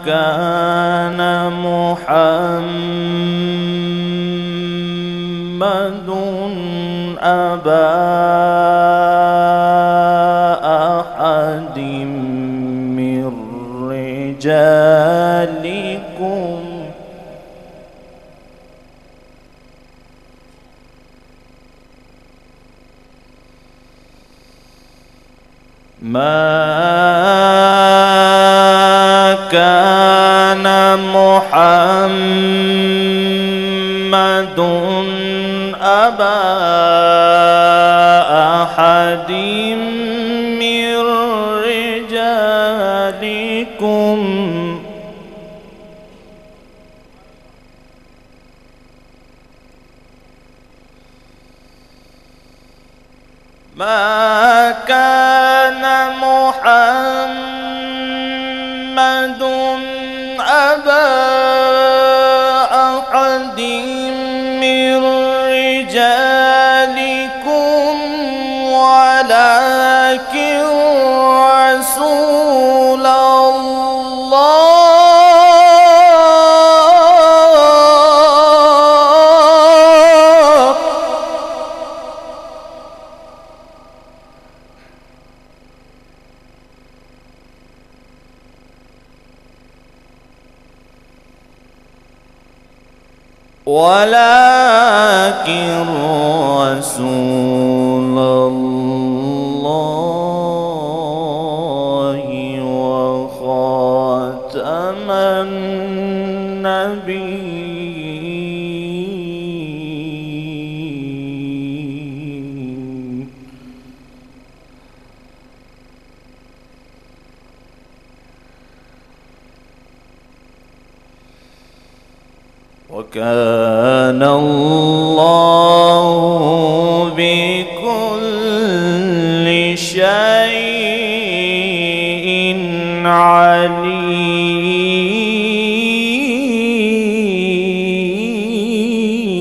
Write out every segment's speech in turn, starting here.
كان محمد أبا أحد من رجالكم ما كان محمد أبا أحد من رجالكم ما كان محمد أبا أحد من رجالكم ولكن رسول الله ولكن رسول الله وخاتم النبيين وكان الله بكل شيء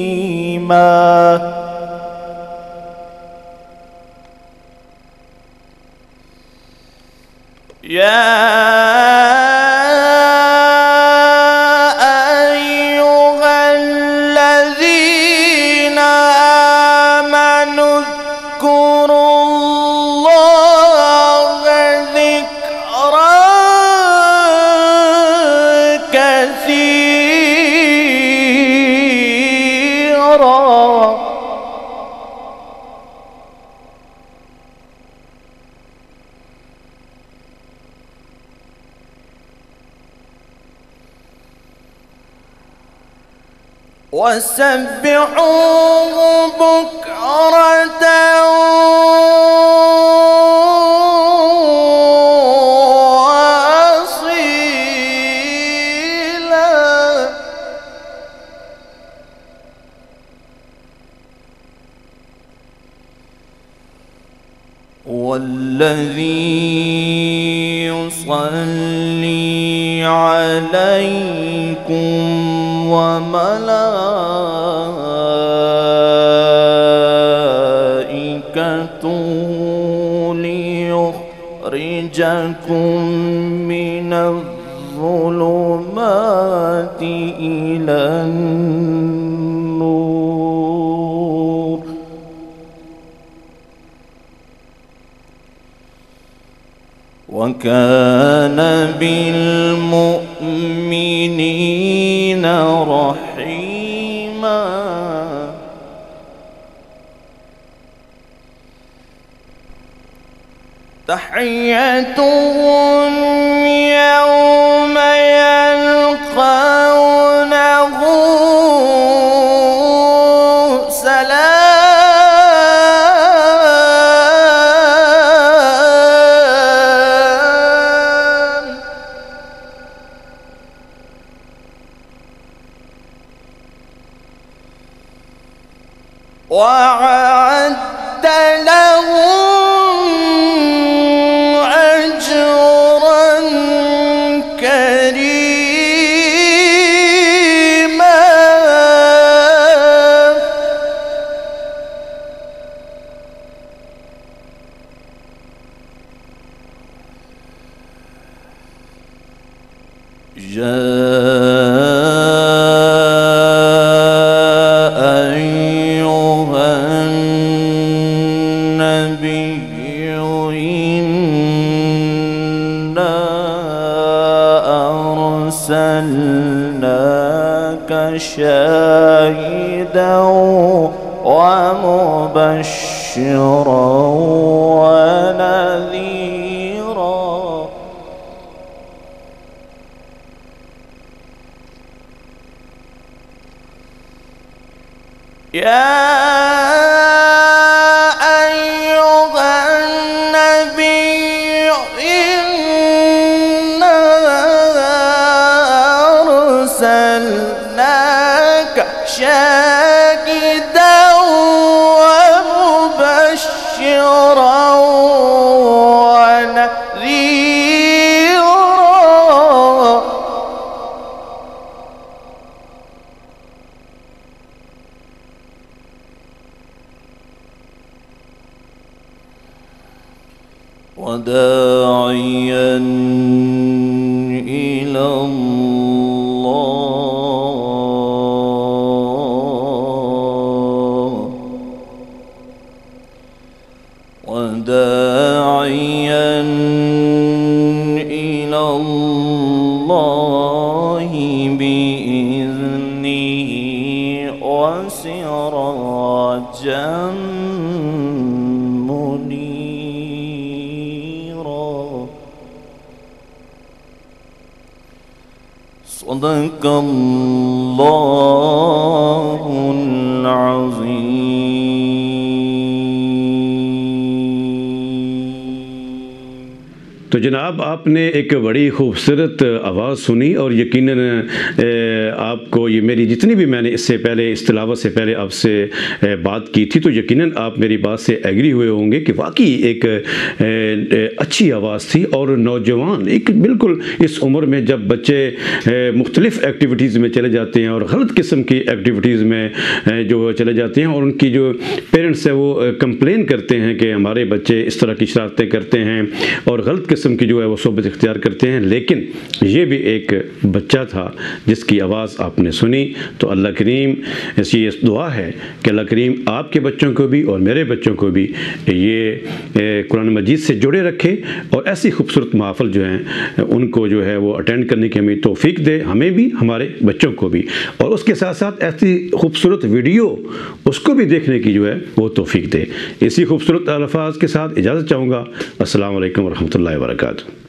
عليما وسبحوه بكرة وأصيلا والذي يصلي عليكم وملائكته ليخرجكم من الظلمات إلى النور وكان بالمؤمنين رحيما تحيتهم يوم يلقونه سلام وأعد لهم أجرا كريما يا أيها النبي إنا أرسلناك شاهدا ومبشرا ونذيرا. يا أيها النبي إنا أرسلناك شاهدا ومبشرا ونذيرا. وداعيا إلى الله وداعيا إلى الله بإذنه وسراجا منيرا. صدق الله العظيم. तो जनाब आपने एक बड़ी खूबसूरत आवाज़ सुनी और यकीनन आपको ये मेरी जितनी भी मैंने इससे पहले इस तिलावत से पहले आपसे बात की थी तो यकीनन आप मेरी बात से एग्री हुए होंगे कि वाकई एक अच्छी आवाज़ थी। और नौजवान एक बिल्कुल इस उम्र में जब बच्चे मुख्तलिफ़ एक्टिविटीज़ में चले जाते हैं और गलत किस्म की एक्टिविटीज़ में जो चले जाते हैं और उनकी जो पेरेंट्स है वो कंप्लेन करते हैं कि हमारे बच्चे इस तरह की शरारतें करते हैं और गलत किस्म की जो है वो सोबत इख्तियार करते हैं, लेकिन ये भी एक बच्चा था जिसकी आवाज़ आपने सुनी। तो अल्लाह करीम ऐसी ये दुआ है कि अल्लाह करीम आपके बच्चों को भी और मेरे बच्चों को भी ये कुरान मजीद से जुड़े रखे और ऐसी खूबसूरत महफ़िल जो हैं उनको जो है वो अटेंड करने की हमें तौफीक दे, हमें भी हमारे बच्चों को भी, और उसके साथ साथ ऐसी खूबसूरत वीडियो उसको भी देखने की जो है वो तौफीक दे। इसी खूबसूरत अल्फाज के साथ इजाज़त चाहूँगा। अस्सलाम वालेकुम रहमतुल्लाहि व बरकातुहू।